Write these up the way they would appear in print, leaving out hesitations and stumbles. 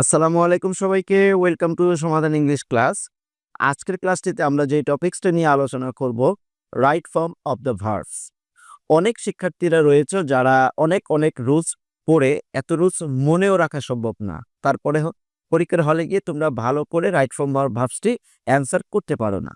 আসসালামু আলাইকুম সবাইকে। ওয়েলকাম টু সমাধান ইংলিশ ক্লাস। আজকের ক্লাসটিতে আমরা যে টপিক্সটা নিয়ে আলোচনা করব, right form of the verbs. অনেক শিক্ষার্থীরা রয়েছে যারা অনেক রুলস পড়ে এত রুলস মনেও রাখা সম্ভব না। তারপরে পরীক্ষার হলে গিয়ে তোমরা ভালো করে রাইট ফর্ম ভার্বসটি অ্যান্সার করতে পারো না।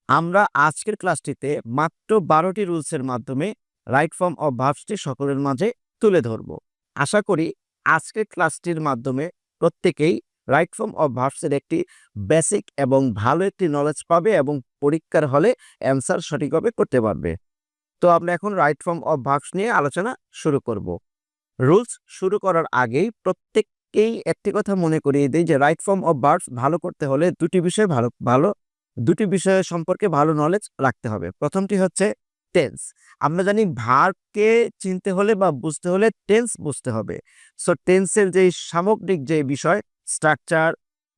আমরা আজকের ক্লাসটিতে মাত্র 12টি রুলসের মাধ্যমে রাইট ফর্ম অফ ভার্বসটি সকলের মাঝে তুলে ধরব। আশা করি আজকের ক্লাসটির মাধ্যমে প্রত্যেকেই রাইট ফর্ম অফ ভার্বসের একটি বেসিক এবং ভালো একটি নলেজ পাবে এবং পরীক্ষার হলে অ্যান্সার সঠিকভাবে করতে পারবে। তো আমরা এখন রাইট ফর্ম অফ ভার্বস নিয়ে আলোচনা শুরু করব। রুলস শুরু করার আগেই প্রত্যেককেই একটি কথা মনে করিয়ে দিই যে রাইট ফর্ম অফ ভার্বস ভালো করতে হলে দুটি বিষয় সম্পর্কে ভালো নলেজ রাখতে হবে। প্রথমটি হচ্ছে টেন্স। আমরা জানি ভার্বকে চিনতে হলে বা বুঝতে হলে টেন্স বুঝতে হবে। সো টেন্সের যে সামগ্রিক যে বিষয়, স্ট্রাকচার,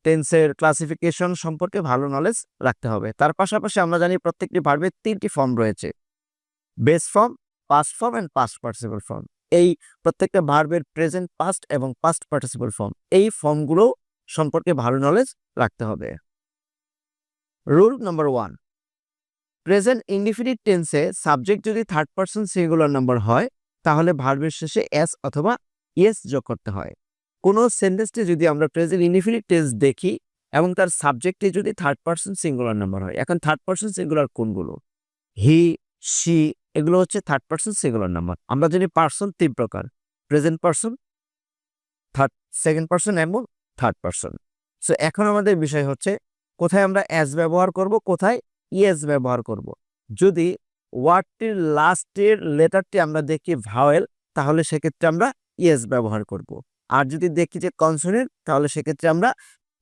টেন্সের ক্লাসিফিকেশন সম্পর্কে ভালো নলেজ রাখতে হবে। তার পাশাপাশি আমরা জানি প্রত্যেকটি ভার্বের 3টি ফর্ম রয়েছে: base form, past form and past participle form. এই প্রত্যেকটা ভার্বের প্রেজেন্ট, পাস্ট এবং পাস্ট পার্টিসিপল ফর্ম, এই ফর্মগুলো সম্পর্কে ভালো নলেজ রাখতে হবে। রুল নাম্বার 1, প্রেজেন্ট ইনডিফিনিট টেন্সে সাবজেক্ট যদি থার্ড পারসন সিঙ্গুলার নাম্বার হয় তাহলে ভার্বের শেষে এস অথবা ইয়েস যোগ করতে হয়। কোনো সেন্টেন্সটি যদি আমরা প্রেজেন্ট ইনডিফিনিট টেন্স দেখি এবং তার সাবজেক্টে যদি থার্ড পারসন সিঙ্গুলার নাম্বার হয়, এখন থার্ড পারসন সিঙ্গুলার কোনগুলো? হি, শি, এগুলো হচ্ছে থার্ড পারসন সিঙ্গুলার নাম্বার। আমরা জানি পারসন 3 প্রকার: প্রেজেন্ট পারসন, সেকেন্ড পারসন এবং থার্ড পারসন। সো এখন আমাদের বিষয় হচ্ছে কোথায় আমরা অ্যাজ ব্যবহার করব, কোথায় ইয়েস ব্যবহার করব। যদি ওয়ার্ডটির লাস্টের লেটারটি আমরা দেখি ভাওয়েল, তাহলে সেক্ষেত্রে আমরা ইয়েস ব্যবহার করব। আর যদি দেখি যে কনসোনেন্ট, তাহলে সেক্ষেত্রে আমরা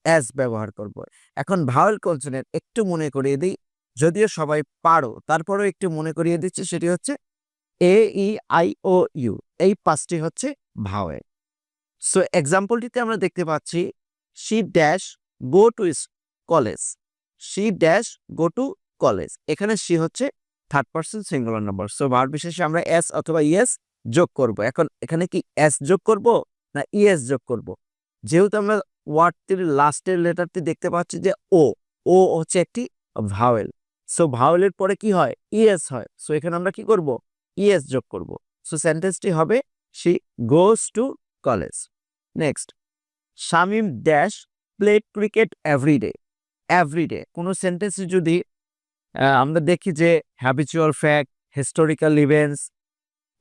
অ্যাজ ব্যবহার করব। এখন ভাওয়েল কনসোনেন্ট একটু মনে করিয়ে দিই, যদিও সবাই পারো, তারপরেও একটু মনে করিয়ে দিচ্ছি। সেটি হচ্ছে এ, ই, আই, ও, ইউ, এই 5টি হচ্ছে ভাওয়েল। সো এক্সাম্পলটিতে আমরা দেখতে পাচ্ছি she dash go to college. She dash go to college, এখানে শি হচ্ছে third person singular number. So verb বিশেষে আমরা এস অথবা ইয়েস যোগ করব। এখন এখানে কি এস যোগ করব না ইয়েস যোগ করব? যেহেতু আমরা ওয়ার্ডটির লাস্টের লেটারটি দেখতে পাচ্ছি যে ও, ও হচ্ছে একটি ভাওয়েল। সো ভাওয়েলের পরে কি হয়? ইয়েস হয়। সো এখানে আমরা কি করব? ইয়েস যোগ করব। সো সেন্টেন্সটি হবে she goes to college. Next, Shamim dash played cricket every day. Every day কোনো সেন্টেন্সে যদি আমরা দেখি যে হ্যাবিচুয়াল ফ্যাক্ট, হিস্টোরিক্যাল ইভেন্টস,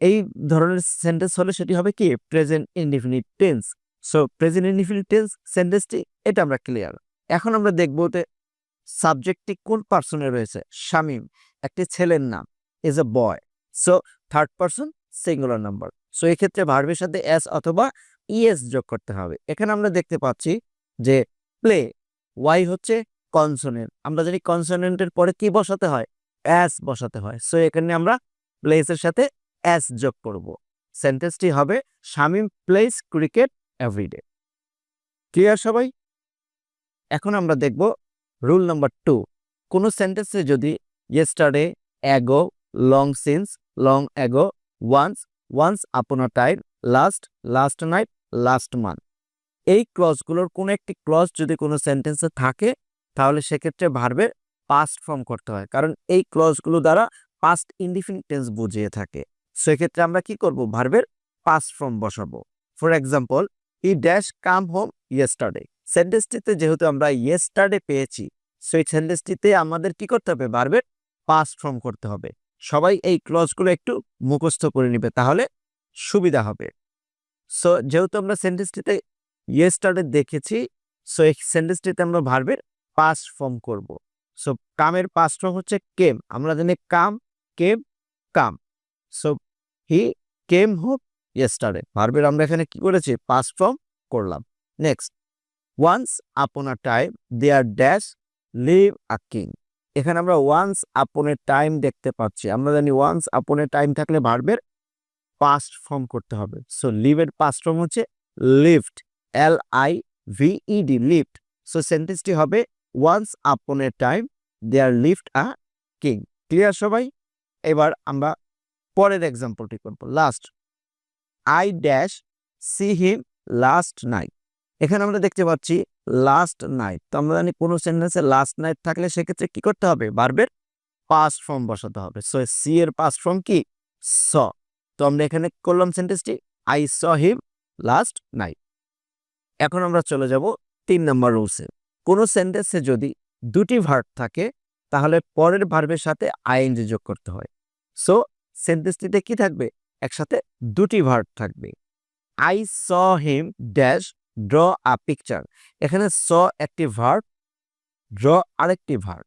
এই ধরনের সেন্টেন্স হলে সেটি হবে কি? Present indefinite tense. So present indefinite tense সেন্টেন্সটি, এটা আমরা ক্লিয়ার। এখন আমরা দেখবো যে সাবজেক্টটি কোন পার্সনে রয়েছে। শামিম একটি ছেলের নাম, is a boy. So third person singular number. So এক্ষেত্রে ভার্বের সাথে এস অথবা ইএস যোগ করতে হবে। এখানে আমরা দেখতে পাচ্ছি যে প্লে, ওয়াই হচ্ছে কনসোনেন্ট। আমরা জানি কনসোনেন্টের পরে কি বসাতে হয়? এস বসাতে হয়। সো এখানে আমরা প্লেসের সাথে এস যোগ করব। সেন্টেন্সটি হবে Shamim plays cricket every day. Clear সবাই? এখন আমরা দেখব রুল নাম্বার 2, কোনো সেন্টেন্সে যদি yesterday, ago, long since, long ago, once, once upon a time, last, last night, last month, এই ক্লজগুলোর কোনো একটি ক্লজ যদি কোনো সেন্টেন্সে থাকে তাহলে সেক্ষেত্রে ভার্বের পাস্ট ফর্ম করতে হয়, কারণ এই ক্লজগুলো দ্বারা পাস্ট ইনডিফিনিট টেন্স বুঝিয়ে থাকে। সেক্ষেত্রে আমরা কি করব? ভার্বের পাস্ট ফর্ম বসাবো। For example, he dash come home yesterday. সেন্টেন্সটিতে যেহেতু আমরা ইয়েস্টারডে পেয়েছি, সেই সেন্টেন্সটিতে আমাদের কি করতে হবে? ভার্বের পাস্ট ফর্ম করতে হবে। সবাই এই ক্লজগুলো একটু মুখস্থ করে নিবে, তাহলে সুবিধা হবে। সো যেহেতু আমরা সেন্টেন্সটিতে ইয়েস্টারডে দেখেছি, সো এই সেন্টেন্সটিতে আমরা ভার্বের পাস্ট ফর্ম করব। সো কামের পাস্ট ফর্ম হচ্ছে কেম। আমরা জানি come, came, come. So he came home yesterday, ভার্বের আমরা এখানে কি করেছি? পাস্ট ফর্ম করলাম। Next, once upon a time there dash live a king. এখানে আমরা ওয়ান্স আপন এ টাইম দেখতে পাচ্ছি। আমরা জানি ওয়ান্স আপন এ টাইম থাকলে ভার্বের পাস্ট ফর্ম করতে হবে। সো লিভের পাস্ট ফর্ম হচ্ছে লিভড, LIVED, লিভড। সো সেন্টেন্সটি হবে once upon a time there lived a king. Clear সবাই? এবার আমরা পরের এক্সাম্পলটি করব। Last, I dash see him last night. এখানে আমরা দেখতে পাচ্ছি লাস্ট নাইট। তো আমরা জানি কোনো সেন্টেন্সে লাস্ট নাইট থাকলে সেক্ষেত্রে কি করতে হবে, ভার্বের পাস্ট ফর্ম বসাতে হবে। সো সি এর পাস্ট ফর্ম কি, স। তো আমরা এখানে করলাম সেন্টেন্সটি I saw him last night. এখন আমরা চলে যাব 3 নম্বর রুলসে। কোনো সেন্টেন্সে যদি দুটি ভার্ব থাকে তাহলে পরের ভার্বের সাথে আইএনজি যোগ করতে হয়। সো সেন্টেন্সটিতে কি থাকবে, একসাথে দুটি ভার্ব থাকবে। I saw him dash draw a picture. এখানে স একটি ভার্ব, ড্র আরেকটি ভার্ব।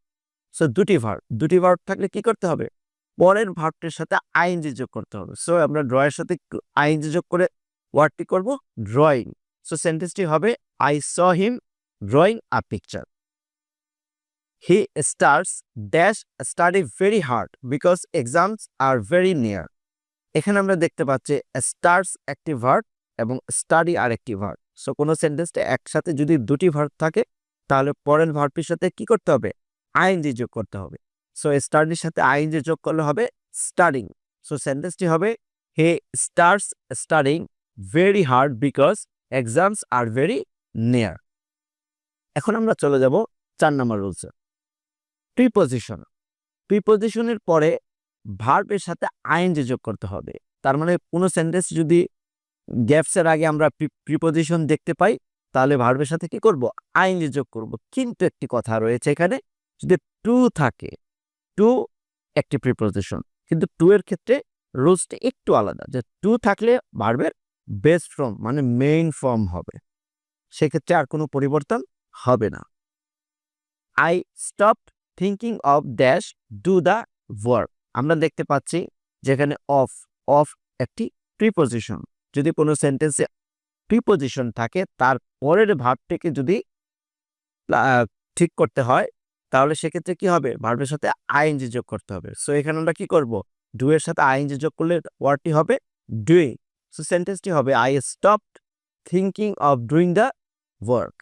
সো দুটি ভার্ব থাকলে কি করতে হবে, পরের ভার্বটির সাথে আইএনজি যোগ করতে হবে। সো আমরা ড্র এর সাথে আইএনজি যোগ করে ওয়ার্ডটি করব ড্রয়িং। সো সেন্টেন্সটি হবে I saw him drawing a picture. He starts dash study very hard because exams are very near. এখানে আমরা দেখতে পাচ্ছি স্টার্টস একটি ভার্ব এবং স্টাডি আরেকটি ভার্ব। সো কোনো সেন্টেন্সটা একসাথে যদি দুটি ভার্ব থাকে তাহলে পরের ভার্বটির সাথে কি করতে হবে, আইএনজি যোগ করতে হবে। সো স্টাডির সাথে আইএনজি যোগ করলে হবে স্টাডিং। সো সেন্টেন্সটি হবে হি starts studying very hard because exams are very near. এখন আমরা চলে যাব 4 নম্বর রুলসে, প্রিপোজিশন। প্রিপোজিশনের পরে ভার্বের সাথে আইএনজি যোগ করতে হবে। তার মানে কোনো সেন্টেন্স যদি গ্যাপসের আগে আমরা প্রিপোজিশন দেখতে পাই তাহলে ভার্বের সাথে কি করব, আইএনজি যোগ করব। কিন্তু একটি কথা রয়েছে এখানে, যদি টু থাকে, টু একটি প্রিপোজিশন, কিন্তু টু এর ক্ষেত্রে রুলসটা একটু আলাদা, যে টু থাকলে ভার্বের বেস ফর্ম মানে মেইন ফর্ম হবে, সেক্ষেত্রে আর কোনো পরিবর্তন হবে না। I stop thinking of dash do the work. আমরা দেখতে পাচ্ছি যেখানে অফ, অফ একটি প্রিপোজিশন। যদি কোনো সেন্টেন্সে প্রিপোজিশন থাকে তার পরের ভার্বটিকে যদি ঠিক করতে হয় তাহলে সেক্ষেত্রে কি হবে, ভার্বের সাথে আইএনজি যোগ করতে হবে। সো এখানে আমরা কি করব, ডু এর সাথে আইএনজি যোগ করলে ওয়ার্ডটি হবে ডুইং। সো সেন্টেন্সটি হবে I stopped thinking of doing the work.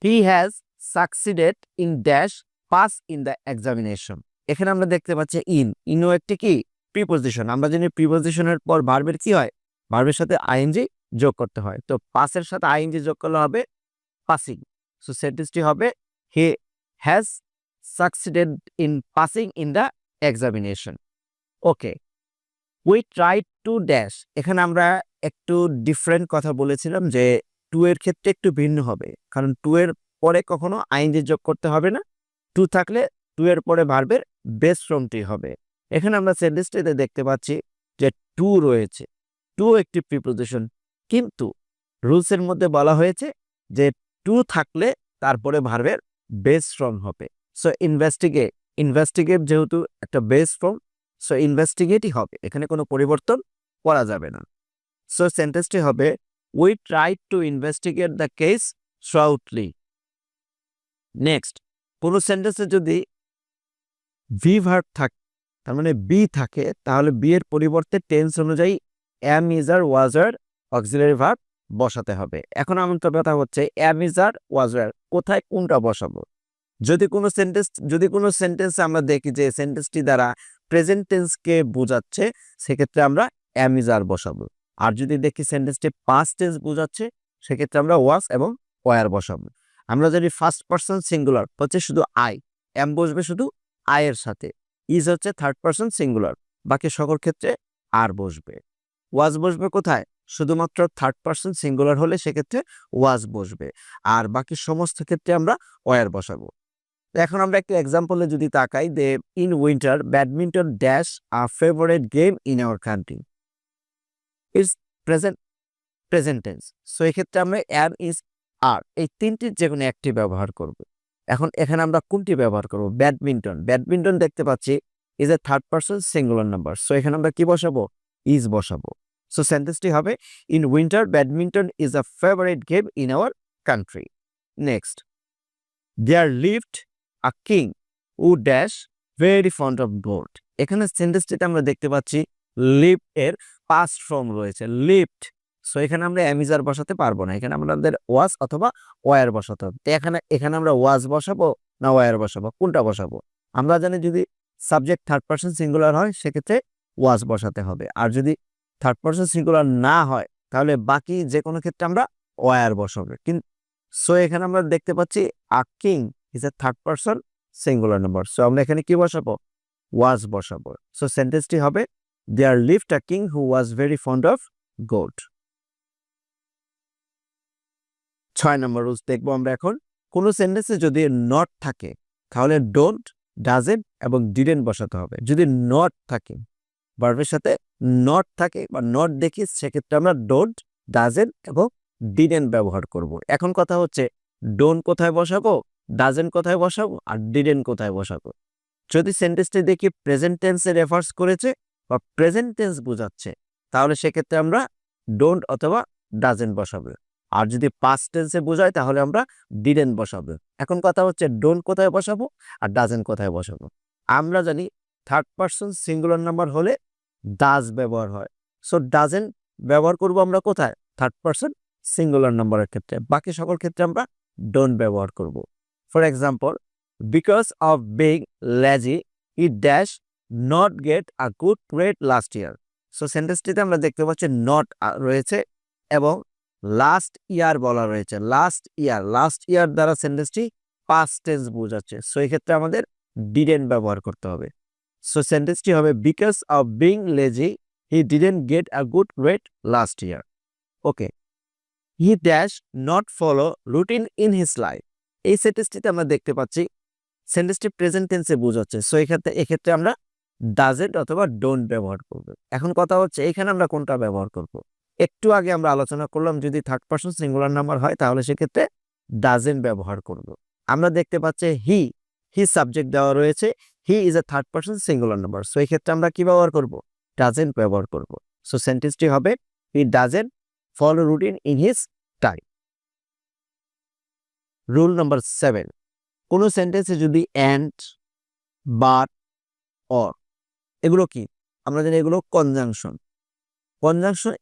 He has succeeded in dash pass in the examination. এখানে আমরা দেখতে পাচ্ছি ইনও একটি কি প্রিপোজিশন। আমরা জানি প্রিপোজিশনের পর ভার্বের কি হয়, ভার্বের সাথে আইএনজি যোগ করতে হয়। তো পাসের সাথে আইএনজি যোগ করলে হবে পাসিং। সো সেন্টেন্সটি হবে he has succeeded in passing in the examination. Okay, we try to dash. এখানে আমরা একটু ডিফারেন্ট কথা বলেছিলাম যে টু এর ক্ষেত্রে একটু ভিন্ন হবে, কারণ টু এর পরে কখনো আইএনজি যোগ করতে হবে না। টু থাকলে টু এর পরে ভার্বের বেস ফর্মটি হবে। এখানে আমরা সেন্টেন্সটিতে দেখতে পাচ্ছি যে টু রয়েছে, টু একটি প্রিপোজিশন, কিন্তু রুলসের মধ্যে বলা হয়েছে যে টু থাকলে তারপরে ভার্বের বেস ফর্ম হবে। সো ইনভেস্টিগেট যেহেতু একটা বেস ফর্ম, সো ইনভেস্টিগেটই হবে, এখানে কোনো পরিবর্তন করা যাবে না। সো সেন্টেন্সটি হবে we try to investigate the case thoroughly. Next, কোনো সেন্টেন্সে যদি ভি ভার্ব থাকে, তার মানে বি থাকে, তাহলে বি এর পরিবর্তে টেন্স অনুযায়ী এম, ইজ আর, ওয়াজ আর অক্সিলারি ভার্ব বসাতে হবে। এখন আমার কথা হচ্ছে এম, ইজ আর, ওয়াজ আর কোথায় কোনটা বসাবো। যদি কোনো সেন্টেন্স আমরা দেখি যে সেন্টেন্সটি দ্বারা প্রেজেন্ট টেন্সকে বোঝাচ্ছে, সেক্ষেত্রে আমরা এম, ইজ আর বসাবো। আর যদি দেখি সেন্টেন্সটি পাস্ট টেন্স বোঝাচ্ছে, সেক্ষেত্রে আমরা ওয়াজ এবং ওয়ার বসাবো। আমরা যদি ফার্স্ট পারসন সিঙ্গুলার হচ্ছে শুধু আই, এম বসবে শুধু আই এর সাথে, ইজ হচ্ছে থার্ড পারসন সিঙ্গুলার, বাকি সকল ক্ষেত্রে আর বসবে। ওয়াজ বসবে কোথায়, শুধুমাত্র থার্ড পারসন সিঙ্গুলার হলে সেক্ষেত্রে ওয়াজ বসবে, আর বাকি সমস্ত ক্ষেত্রে আমরা ওয়ার বসাবো। এখন আমরা একটা এক্সাম্পলে যদি তাকাই, they in winter badminton dash a favourite game in our country. Is present tense. So এক্ষেত্রে আমরা অ্যাম, ইজ, আর এই তিনটির যে কোনো একটি ব্যবহার করব। এখন এখানে আমরা কোনটি ব্যবহার করব, ব্যাডমিন্টন দেখতে পাচ্ছি is a third person singular number. So এখানে আমরা কি বসাবো, ইজ বসাবো। সো সেন্টেন্সটি হবে in winter badminton is a favourite game in our country. Next, there lived a king who dash very fond of gold. এখানে সেন্টেন্সটিতে আমরা দেখতে পাচ্ছি লিভ এর পাস্ট ফর্ম রয়েছে, লিভড। সো এখানে আমরা অ্যামিজার বসাতে পারবো না, এখানে আমাদের ওয়াজ অথবা ওয়ার বসাতে হবে। তো এখানে আমরা ওয়াজ বসাবো না ওয়ার বসাবো, কোনটা বসাবো? আমরা জানি যদি সাবজেক্ট থার্ড পারসন সিঙ্গুলার হয় সেক্ষেত্রে ওয়াজ বসাতে হবে, আর যদি থার্ড পারসন সিঙ্গুলার না হয় তাহলে বাকি যে কোনো ক্ষেত্রে আমরা ওয়ার বসাবে। কিন্তু সো এখানে আমরা দেখতে পাচ্ছি a king is a third person singular number. So আমরা এখানে কি বসাবো? ওয়াজ বসাবো। সো সেন্টেন্সটি হবে there lived a king who was very fond of gold. 6 number rules দেখবো আমরা এখন। কোনো সেন্টেন্সে যদি নট থাকে তাহলে ডোন্ট, ডাজেন্ট এবং ডিডেন্ট বসাতে হবে। যদি নট থাকে, ভার্বের সাথে নট থাকে বা নট দেখি, সেক্ষেত্রে আমরা ডোন্ট, ডাজেন্ট এবং ডিডেন্ট ব্যবহার করব। এখন কথা হচ্ছে ডোন্ট কোথায় বসাবো, ডাজেন্ট কোথায় বসাবো আর ডিডেন্ট কোথায় বসাবো। যদি সেন্টেন্সটি দেখি প্রেজেন্ট টেন্সে রেফার্স করেছে বা প্রেজেন্ট টেন্স বোঝাচ্ছে, তাহলে সেক্ষেত্রে আমরা ডোন্ট অথবা ডাজেন্ট বসাবো। আর যদি পাস্ট টেন্সে বোঝায় তাহলে আমরা ডিডেন্ট বসাবো। এখন কথা হচ্ছে ডোন্ট কোথায় বসাবো আর ডাজেন্ট কোথায় বসাবো। আমরা জানি থার্ড পারসন সিঙ্গুলার নাম্বার হলে ডাজ ব্যবহার হয়। সো ডাজেন্ট ব্যবহার করব আমরা কোথায়? থার্ড পারসন সিঙ্গুলার নাম্বারের ক্ষেত্রে। বাকি সকল ক্ষেত্রে আমরা ডোন্ট ব্যবহার করব। For example, because of being lazy he dash not get a good grade last year. So সেন্টেন্সটিতে আমরা দেখতে পাচ্ছি নট রয়েছে এবং লাস্ট ইয়ার বলা রয়েছে। লাস্ট ইয়ার দ্বারা সেন্টেন্সটি পাস্ট টেন্স বোঝাচ্ছে। সো এই ক্ষেত্রে আমাদের ডিডেন্ট ব্যবহার করতে হবে। সো সেন্টেন্সটি হবে because of being lazy he didn't gate a good grade last year. Okay, he dash not follow routine in his life. এই সেন্টেন্সটিতে আমরা দেখতে পাচ্ছি সেন্টেন্সটি প্রেজেন্ট টেন্সে বোঝাচ্ছে। সো এক্ষেত্রে আমরা ডাজেন্ট অথবা ডোন্ট ব্যবহার করব। এখন কথা হচ্ছে এখানে আমরা কোনটা ব্যবহার করব? একটু আগে আমরা আলোচনা করলাম যদি থার্ড পারসন সিঙ্গুলার নাম্বার হয় তাহলে সেক্ষেত্রে ডাজেন্ট ব্যবহার করব। আমরা দেখতে পাচ্ছি হি সাবজেক্ট দেওয়া রয়েছে, he is a third person singular number. So এই ক্ষেত্রে আমরা কি ব্যবহার করব? ডাজেন্ট ব্যবহার করব। সো সেন্টেন্সটি হবে he doesn't follow routine in his time. Rule number 7, কোনো সেন্টেন্সে যদি অ্যান্ড, বাট, অর, এগুলো কি? আমরা জানি এগুলো কনজাংশন।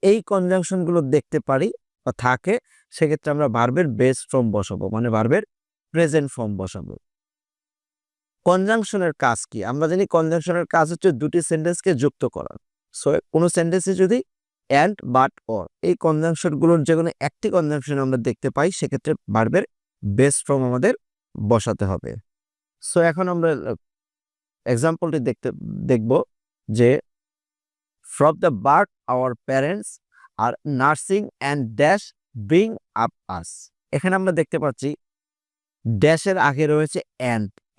এই কনজাংশনগুলো দেখতে পারি বা থাকে, সেক্ষেত্রে আমরা ভার্বের বেস ফর্ম বসাবো, মানে ভার্বের প্রেজেন্ট ফর্ম বসাবো। কনজাংশনের কাজ কি? আমরা জানি কনজাংশনের কাজ হচ্ছে দুটি সেন্টেন্সকে যুক্ত করা। সো কোনো সেন্টেন্সে যদি অ্যান্ড, বাট, অর এই কনজাংশনগুলোর যে কোনো একটি কনজাংশন আমরা দেখতে পাই, সেক্ষেত্রে ভার্বের বেস ফর্ম আমাদের বসাতে হবে। সো এখন আমরা এক্সাম্পলটি দেখব যে from the birth our parents are nursing and dash bring up us. এখানে আমরা দেখতে পাচ্ছি ড্যাশের আগে রয়েছে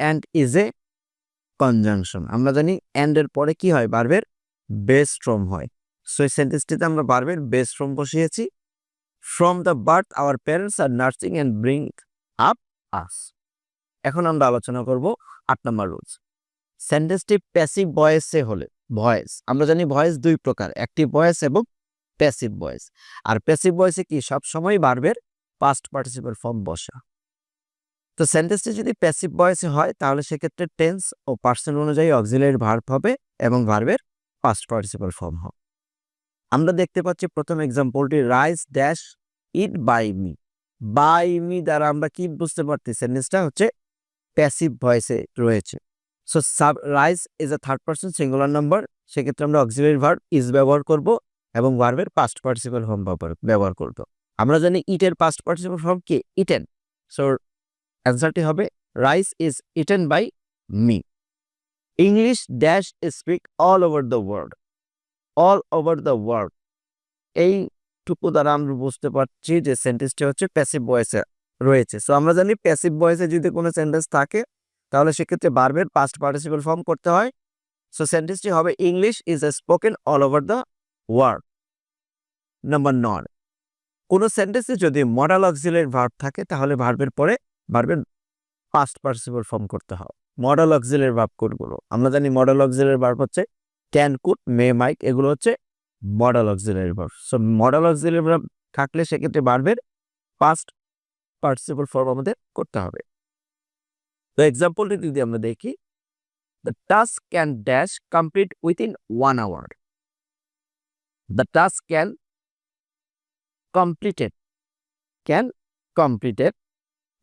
and is a conjunction. আমরা জানি and এর পরে কি হয়? ভার্বের বেস ফর্ম হয়। সো এই সেন্টেন্সটিতে আমরা ভার্বের বেস ফর্ম বসিয়েছি। from the birth our parents are nursing and bring up us. এখন আমরা আলোচনা করব 8 নম্বর রুলস। সেন্টেন্সটি প্যাসিভ ভয়েসে হলে, ভয়েস আমরা জানি ভয়েস দুই প্রকার, অ্যাক্টিভ ভয়েস এবং প্যাসিভ ভয়েস। আর প্যাসিভ ভয়েসে কি সবসময় ভার্বের পাস্ট পার্টিসিপল ফর্ম বসা। তো সেন্টেন্সটি যদি প্যাসিভ ভয়েসে হয় তাহলে সেক্ষেত্রে টেন্স ও পার্সন অনুযায়ী অক্সিলারি ভার্ব হবে এবং ভার্বের পাস্ট পার্টিসিপল ফর্ম হবে। আমরা দেখতে পাচ্ছি প্রথম এক্সাম্পলটি rice dash eat by me. By me দ্বারা আমরা কি বুঝতে পারছি? সেন্টেন্সটা হচ্ছে প্যাসিভ ভয়েসে রয়েছে। So rice is a third person singular number, সেক্ষেত্রে আমরা অক্সিলারি ভার্ব ইজ ব্যবহার করব এবং ভার্বের পাস্ট পার্টিসিপল ফর্ম ব্যবহার করব। আমরা জানি ইটের পাস্ট পার্টিসিপল ফর্ম কি? ইটেন। সো অ্যান্সারটি হবে rice is eaten by me. English dash speak all over the world. All over the world এইটুকু দ্বারা আমরা বুঝতে পারছি যে সেন্টেন্সটি হচ্ছে প্যাসিভ ভয়েসে রয়েছে। সো আমরা জানি প্যাসিভ ভয়েসে যদি কোনো সেন্টেন্স থাকে তাহলে সেক্ষেত্রে ভার্বের পাস্ট পার্টিসিপল ফর্ম করতে হয়। সো সেন্টেন্সটি হবে English is spoken all over the world. Number 9, কোনো সেন্টেন্সে যদি মডাল অক্সিলারি ভার্ব থাকে তাহলে ভার্বের পরে ভার্বের পাস্ট পার্টিসিপল ফর্ম করতে হয়। মডাল অক্সিলারি ভার্ব কোনগুলো? আমরা জানি মডাল অক্সিলারি ভার্ব হচ্ছে ক্যান, কুড, মে, মাইট, এগুলো হচ্ছে modal auxiliary verb. So modal auxiliary verb থাকলে সেক্ষেত্রে ভার্বের পাস্ট পার্টিসিপল ফর্ম আমাদের করতে হবে। তো এক্সাম্পলটি যদি আমরা দেখি, the task can dash complete within 1 hour. The task can completed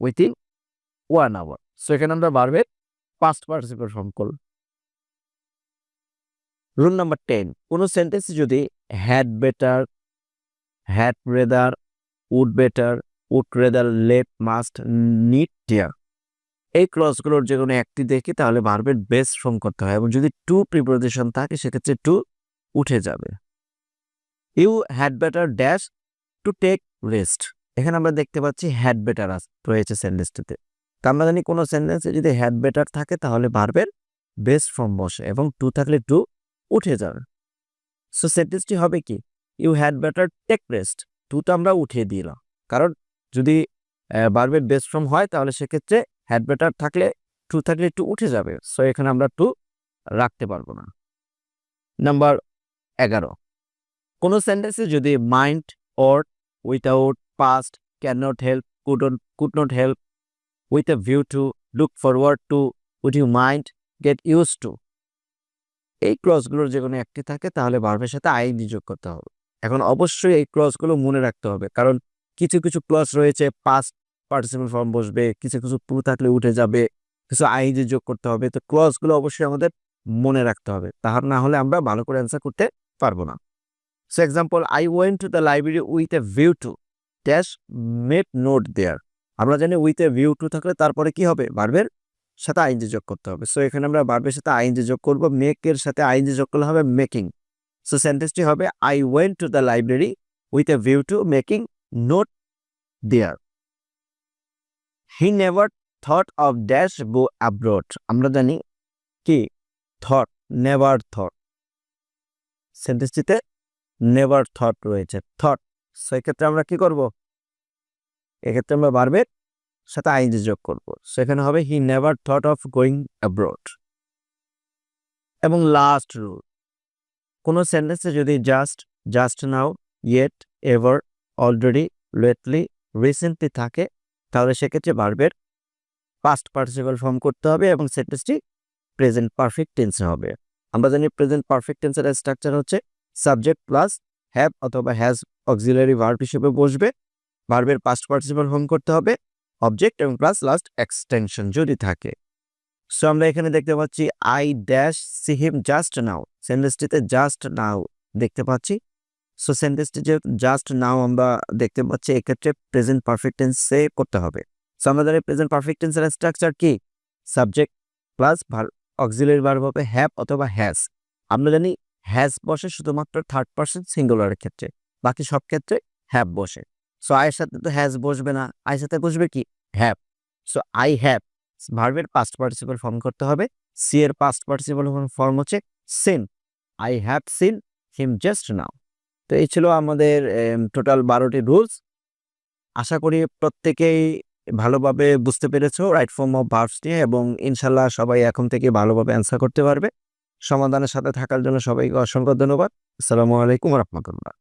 within 1 hour. So এখানে আমরা ভার্বের পাস্ট পার্টিসিপল ফর্ম করব। রুল নাম্বার 10, কোনো সেন্টেন্সে যদি had better, had rather, would better, would rather, let, must, need, dare. এই ক্লজগুলোর যে কোনো একটি দেখি তাহলে ভার্বের বেস ফর্ম করতে হয় এবং যদি টু প্রিপোজিশন থাকে সেক্ষেত্রে টু উঠে যাবে। You had better dash to take rest. এখানে আমরা দেখতে পাচ্ছি হ্যাড বেটার রয়েছে সেন্টেন্সটিতে। তো আমরা জানি কোনো সেন্টেন্সে যদি হ্যাড বেটার থাকে তাহলে ভার্বের বেস ফর্ম বসে এবং টু থাকলে টু উঠে যাবে। সো সেন্টেন্সটি হবে কি, you had better take rest. টুটা আমরা উঠিয়ে দিলাম, কারণ যদি ভার্বের বেস ফর্ম হয় তাহলে সেক্ষেত্রে হ্যাড বেটার থাকলে টু থাকলে টু উঠে যাবে। সো এখানে আমরা টু রাখতে পারবো না। নাম্বার 11, কোনো সেন্টেন্সে যদি mind, or, without, past, can not help, could not help, with a view to, look forward to, would you mind, get use to, এই ক্লজগুলোর যে কোনো একটি থাকে তাহলে ভার্বের সাথে আইএনজি যোগ করতে হবে। এখন অবশ্যই এই ক্লজগুলো মনে রাখতে হবে, কারণ কিছু কিছু ক্লজ রয়েছে পাস্ট পার্টিসিপল ফর্ম বসবে, কিছু কিছু টু থাকলে উঠে যাবে, কিছু আইএনজি যোগ করতে হবে। তো ক্লজগুলো অবশ্যই আমাদের মনে রাখতে হবে, তাহার না হলে আমরা ভালো করে অ্যান্সার করতে পারবো না। So example, I went to the library with a view to dash make note there. আমরা জানি উইথ এ ভিউ টু থাকলে তারপরে কি হবে, ভার্বের সাথে আইএনজি যোগ করতে হবে। সো এখানে আমরা ভার্বের সাথে আইএনজি যোগ করব, মেকের সাথে আইএনজি যোগ করলে হবে মেকিং। সো সেন্টেন্সটি হবে I went to the library with a view to making note there. He never thought of dash go abroad. আমরা জানি কি থট, নেভার থট, সেন্টেন্সটিতে নেভার থট রয়েছে, থট। সো এক্ষেত্রে আমরা কি করব, এক্ষেত্রে আমরা ভার্বের সাথে আইএনজি যোগ করব। সেখানে হবে হি never thought of going abroad. এবং লাস্ট রুল, কোনো সেন্টেন্সে যদি just, just now, yet, ever, already, lately, recently থাকে তাহলে সেক্ষেত্রে ভার্বের পাস্ট পার্টিসিপল ফর্ম করতে হবে এবং সেন্টেন্সটি প্রেজেন্ট পারফেক্ট টেন্সে হবে। আমরা জানি প্রেজেন্ট পারফেক্ট টেন্সের স্ট্রাকচার হচ্ছে সাবজেক্ট প্লাস হ্যাভ অথবা হ্যাজ অক্সিলারি ভার্ব হিসেবে বসবে, ভার্বের পাস্ট পার্টিসিপল ফর্ম করতে হবে, অবজেক্ট এবং প্লাস লাস্ট এক্সটেনশন যদি থাকে। সো আমরা এখানে দেখতে পাচ্ছি I dash see him just now, সেন্টেন্সটিতে জাস্ট নাও দেখতে পাচ্ছি। সো সেন্টেন্সটি যে জাস্ট নাও আমরা দেখতে পাচ্ছি, এক্ষেত্রে প্রেজেন্ট পারফেক্ট টেন্সে করতে হবে। সো আমরা জানি প্রেজেন্ট পারফেক্ট টেন্সের স্ট্রাকচার কি, সাবজেক্ট প্লাস অক্সিলারি ভার্ব হবে হ্যাভ অথবা হ্যাজ। আমরা জানি হ্যাজ বসে শুধুমাত্র থার্ড পারসন সিঙ্গুলারের ক্ষেত্রে, বাকি সব ক্ষেত্রে হ্যাভ বসে। সো আয়ের সাথে তো হ্যাজ বসবে না, আয়ের সাথে বসবে কি, হ্যাভ। সো আই হ্যাভ ভার্বের পাস্ট পার্টিসিপল ফর্ম করতে হবে, সি এর পাস্ট পার্টিসিপল ফর্ম হচ্ছে seen, I have seen him just now. তো এই ছিল আমাদের টোটাল 12টি রুলস। আশা করি প্রত্যেকেই ভালোভাবে বুঝতে পেরেছো রাইট ফর্ম অফ ভার্বস নিয়ে, এবং ইনশাল্লাহ সবাই এখন থেকে ভালোভাবে অ্যান্সার করতে পারবে। সমাধানের সাথে থাকার জন্য সবাইকে অসংখ্য ধন্যবাদ। আসসালামু আলাইকুম রহমতুল্লাহ।